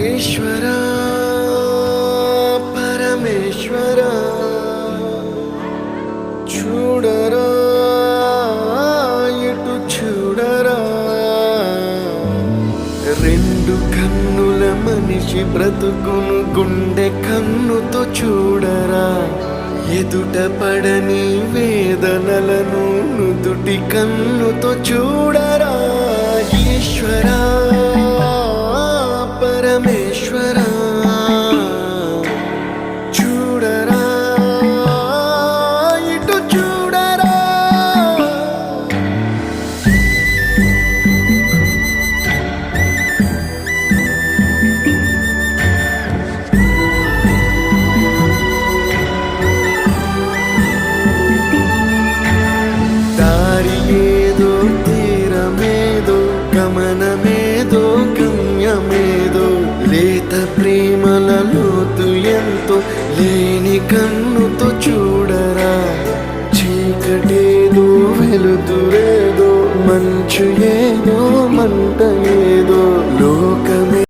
ఈశ్వరా పరమేశ్వరా చూడరా ఇటు చూడరా రెండు కన్నుల మనిషి బ్రతుకును గుండె కన్నుతో చూడరా ఎదుట పడని వేదనలను నుదుటి కన్నుతో చూడరా ఈశ్వరా పరమేశ్వరా చూడరా ఇటు చూడరా దారి ఏదో తీరమేదో గమనమేదో గమ్యమేదో లేత ప్రేమల లోతు ఎంతో లేని కన్నుతో చూడరా చీకటేదో వెలుతురేదో మంచు ఏదో మంట ఏదో లోక